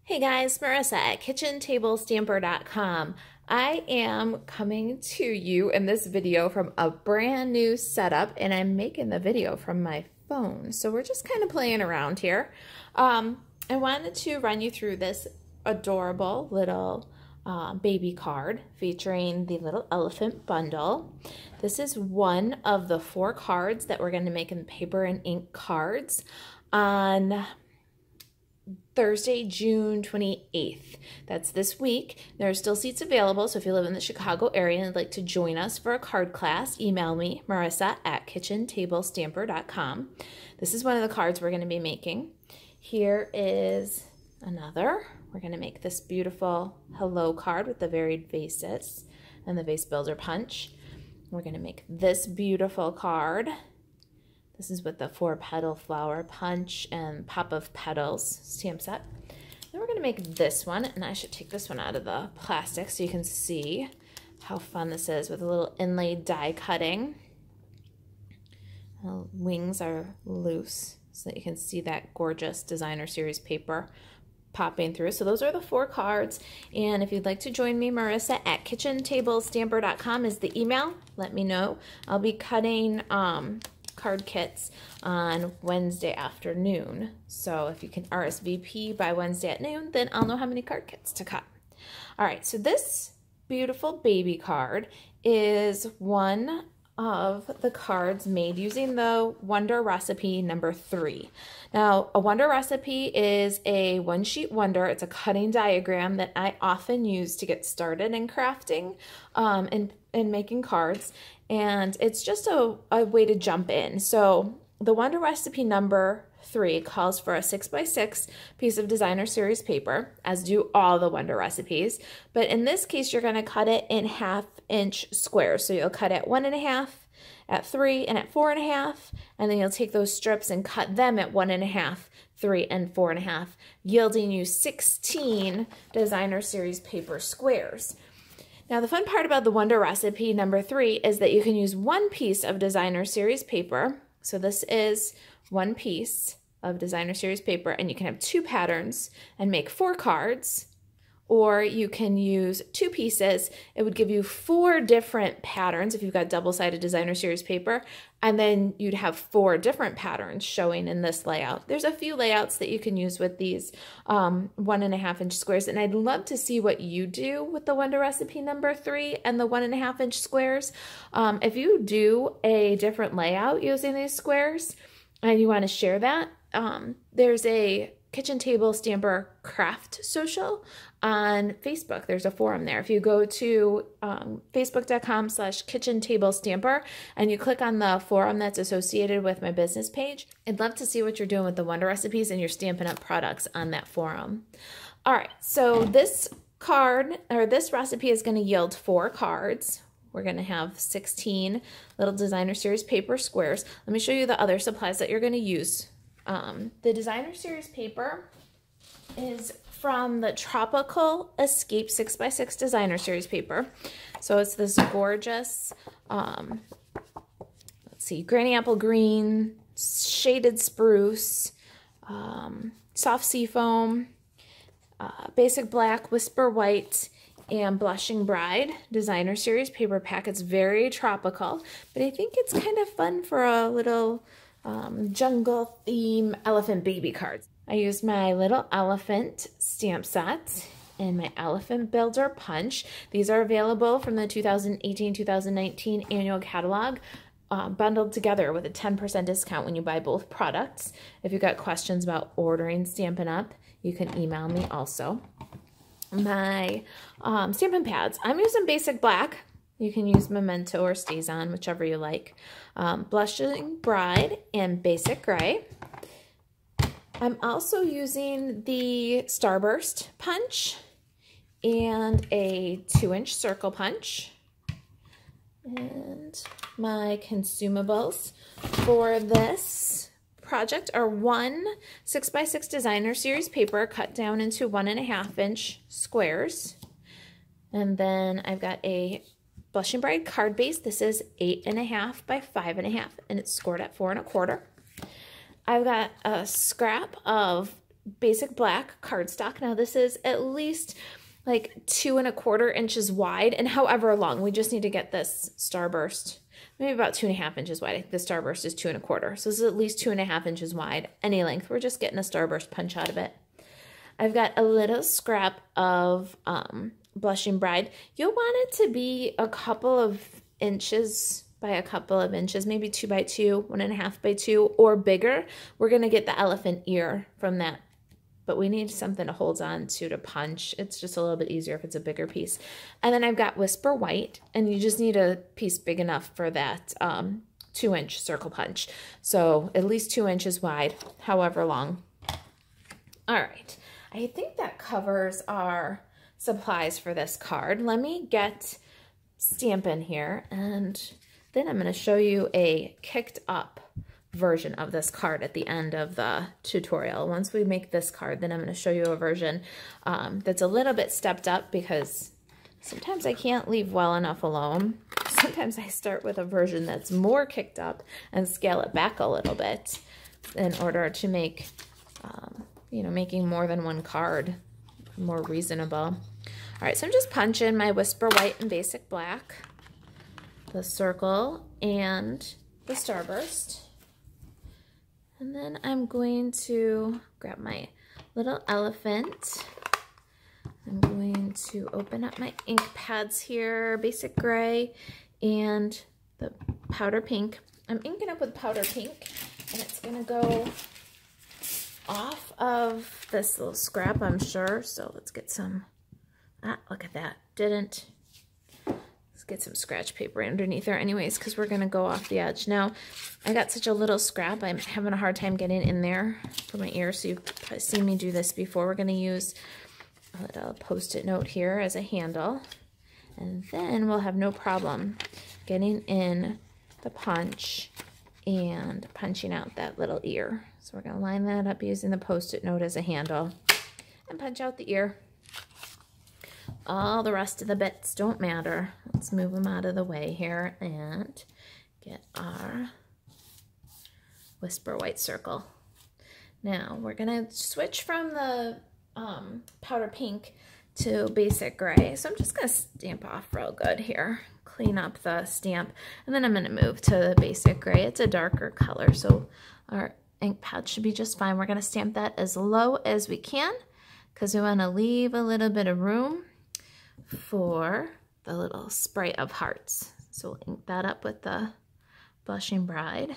Hey guys, Marisa at kitchentablestamper.com. I am coming to you in this video from a brand new setup, and I'm making the video from my phone. So we're just kind of playing around here. I wanted to run you through this adorable little baby card featuring the little elephant bundle. This is one of the 4 cards that we're going to make in paper and ink cards on Thursday, June 28th. That's this week. There are still seats available, so if you live in the Chicago area and would like to join us for a card class, email me, Marisa at kitchentablestamper.com. This is one of the cards we're going to be making. Here is another. We're going to make this beautiful hello card with the varied vases and the vase builder punch. We're going to make this beautiful card. This is with the 4-petal flower punch and pop of petals stamp set. Then we're going to make this one, and I should take this one out of the plastic so you can see how fun this is with a little inlaid die cutting. The wings are loose so that you can see that gorgeous designer series paper popping through. So those are the 4 cards, and if you'd like to join me, Marisa at kitchentablestamper.com is the email. Let me know. I'll be cutting card kits on Wednesday afternoon. So if you can RSVP by Wednesday at noon, then I'll know how many card kits to cut. All right, so this beautiful baby card is one of the cards made using the Wonder Recipe number 3. Now, a Wonder Recipe is a one-sheet wonder. It's a cutting diagram that I often use to get started in crafting and making cards, and it's just a way to jump in. So the Wonder Recipe number 3 calls for a 6x6 piece of designer series paper, as do all the Wonder Recipes, but in this case you're going to cut it in 1/2-inch squares. So you'll cut at 1.5, at 3, and at 4.5, and then you'll take those strips and cut them at 1.5, 3, and 4.5, yielding you 16 designer series paper squares. Now, the fun part about the Wonder Recipe number 3 is that you can use one piece of designer series paper. So this is one piece of designer series paper, and you can have 2 patterns and make 4 cards, or you can use 2 pieces. It would give you 4 different patterns if you've got double-sided designer series paper, and then you'd have 4 different patterns showing in this layout. There's a few layouts that you can use with these 1.5-inch squares, and I'd love to see what you do with the Wonder Recipe number 3 and the 1.5-inch squares. If you do a different layout using these squares and you want to share that, there's a Kitchen Table Stamper Craft Social on Facebook. There's a forum there. If you go to facebook.com/kitchentablestamper and you click on the forum that's associated with my business page, I'd love to see what you're doing with the Wonder Recipes and your Stampin' Up! Products on that forum. All right, so this card, or this recipe, is going to yield 4 cards. We're going to have 16 little designer series paper squares. Let me show you the other supplies that you're going to use. The designer series paper is from the Tropical Escape 6x6 designer series paper. So it's this gorgeous, let's see, granny apple green, shaded spruce, soft seafoam, basic black, whisper white, and blushing bride designer series paper pack. It's very tropical, but I think it's kind of fun for a little jungle theme elephant baby cards. I used my little elephant stamp set and my elephant builder punch. These are available from the 2018-2019 annual catalog, bundled together with a 10% discount when you buy both products. If you've got questions about ordering Stampin' Up, you can email me also. My Stampin' pads, I'm using basic black. You can use Memento or Stays On, whichever you like. Blushing Bride and Basic Gray. I'm also using the Starburst punch and a 2-inch circle punch. And my consumables for this project are 1 6x6 designer series paper cut down into 1.5-inch squares. And then I've got a Blushing Bride card base. This is 8.5 by 5.5, and it's scored at 4 1/4. I've got a scrap of basic black cardstock. Now this is at least like 2¼ inches wide and however long. We just need to get this starburst, maybe about 2½ inches wide. The starburst is 2¼ so this is at least 2½ inches wide, any length. We're just getting a starburst punch out of it. I've got a little scrap of Blushing Bride. You'll want it to be a couple of inches by a couple of inches, maybe 2 by 2, 1½ by 2, or bigger. We're gonna get the elephant ear from that, but we need something to hold on to punch. It's just a little bit easier if it's a bigger piece. And then I've got Whisper White, and you just need a piece big enough for that 2-inch circle punch. So at least 2 inches wide, however long. All right, I think that covers our supplies for this card. Let me get Stampin' here, and then I'm going to show you a kicked up version of this card at the end of the tutorial. Once we make this card, then I'm going to show you a version that's a little bit stepped up, because sometimes I can't leave well enough alone. Sometimes I start with a version that's more kicked up and scale it back a little bit in order to make, you know, making more than one card more reasonable. All right, so I'm just punching my Whisper White and Basic Black, the circle, and the starburst. And then I'm going to grab my little elephant. I'm going to open up my ink pads here, Basic Gray and the Powder Pink. I'm inking up with Powder Pink, and it's gonna go off of this little scrap, I'm sure. So let's get some, look at that, didn't. Let's get some scratch paper underneath there anyways, because we're gonna go off the edge. Now, I got such a little scrap, I'm having a hard time getting in there for my ear, so you've probably seen me do this before. We're gonna use a little Post-it note here as a handle, and then we'll have no problem getting in the punch and punching out that little ear. So we're gonna line that up using the Post-it note as a handle and punch out the ear. All the rest of the bits don't matter. Let's move them out of the way here and get our Whisper White circle. Now we're gonna switch from the Powder Pink to Basic Gray. So I'm just gonna stamp off real good here, clean up the stamp, and then I'm gonna move to the Basic Gray. It's a darker color, so our ink pad should be just fine. We're gonna stamp that as low as we can, because we wanna leave a little bit of room for the little spray of hearts. So we'll ink that up with the Blushing Bride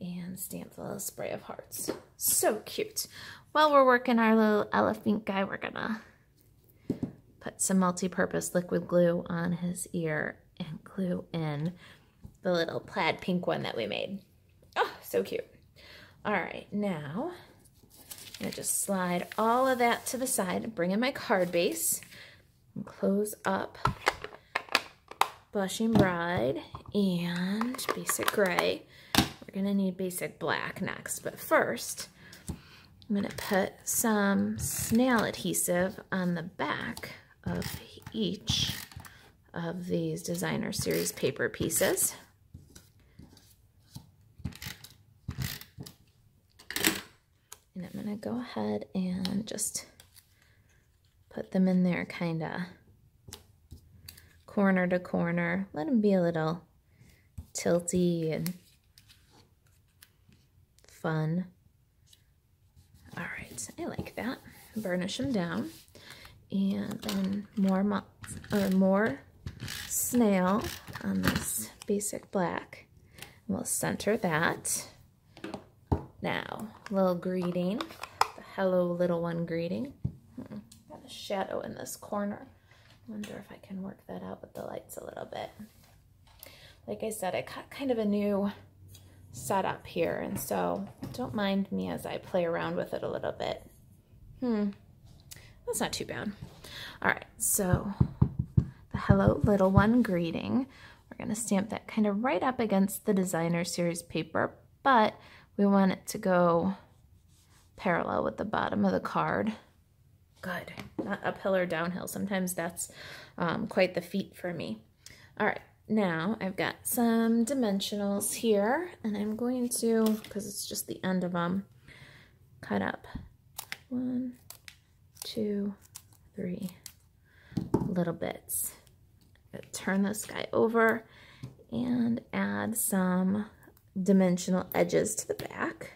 and stamp the little spray of hearts. So cute. While we're working our little elephant guy, we're gonna put some multi-purpose liquid glue on his ear and glue in the little plaid pink one that we made. Oh, so cute. All right, now I'm gonna just slide all of that to the side and bring in my card base and close up Blushing Bride and Basic Gray. We're gonna need Basic Black next, but first I'm gonna put some snail adhesive on the back of each of these Designer Series paper pieces. And I'm gonna go ahead and just put them in there kind of corner to corner. Let them be a little tilty and fun. All right, I like that. Burnish them down. And then more snail on this Basic Black. We'll center that. Now, little greeting, the hello little one greeting. Got a shadow in this corner. Wonder if I can work that out with the lights a little bit. Like I said, I got kind of a new setup here, and so don't mind me as I play around with it a little bit. That's not too bad. All right, so the hello little one greeting, we're gonna stamp that kind of right up against the Designer Series paper, but we want it to go parallel with the bottom of the card. Good, not uphill or downhill. Sometimes that's quite the feat for me. All right, now I've got some dimensionals here, and I'm going to, because it's just the end of them, cut up 1, 2, 3 little bits. Turn this guy over and add some dimensional edges to the back.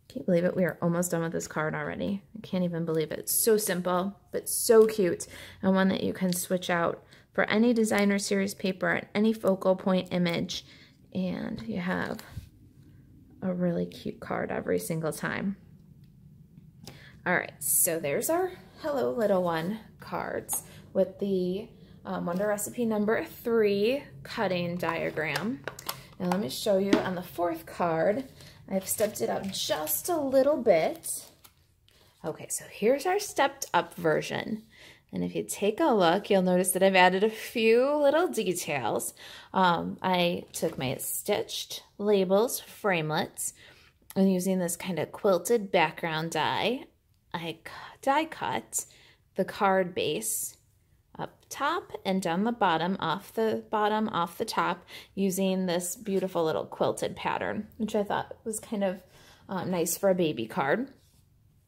Can you believe it? We are almost done with this card already. I can't even believe it. It's so simple, but so cute, and one that you can switch out for any designer series paper and any focal point image, and you have a really cute card every single time. All right, so there's our Hello Little One cards with the Wonder Recipe number 3 cutting diagram. Now let me show you on the 4th card. I've stepped it up just a little bit. Okay, so here's our stepped up version. And if you take a look, you'll notice that I've added a few little details. I took my stitched labels framelets and using this kind of quilted background die, I die cut the card base up top and down the bottom, off the top, using this beautiful little quilted pattern, which I thought was kind of nice for a baby card.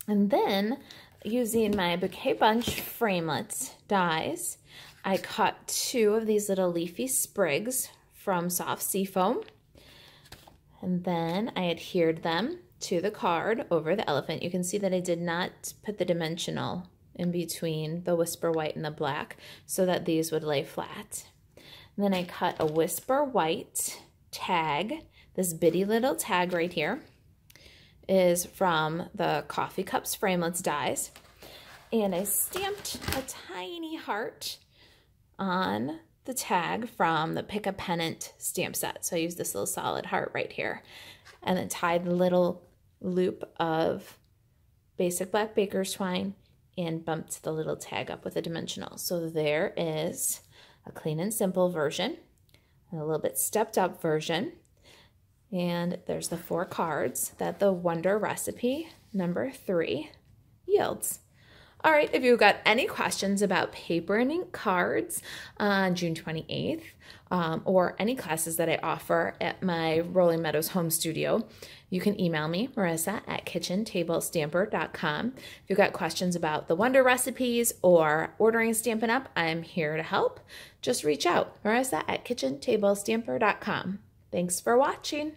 And then using my bouquet bunch framelits dies, I cut 2 of these little leafy sprigs from soft seafoam, and then I adhered them to the card over the elephant. You can see that I did not put the dimensional in between the Whisper White and the black so that these would lay flat. And then I cut a Whisper White tag. This bitty little tag right here is from the Coffee Cups Framelits dies. And I stamped a tiny heart on the tag from the Pick a Pennant stamp set. So I used this little solid heart right here. And then tied the little loop of basic black baker's twine and bumped the little tag up with a dimensional. So there is a clean and simple version, and a little bit stepped up version. And there's the 4 cards that the Wonder Recipe number 3 yields. All right, if you've got any questions about paper and ink cards on June 28th, or any classes that I offer at my Rolling Meadows home studio, you can email me, Marisa, at kitchentablestamper.com. If you've got questions about the Wonder Recipes or ordering Stampin' Up, I'm here to help. Just reach out, Marisa at kitchentablestamper.com. Thanks for watching.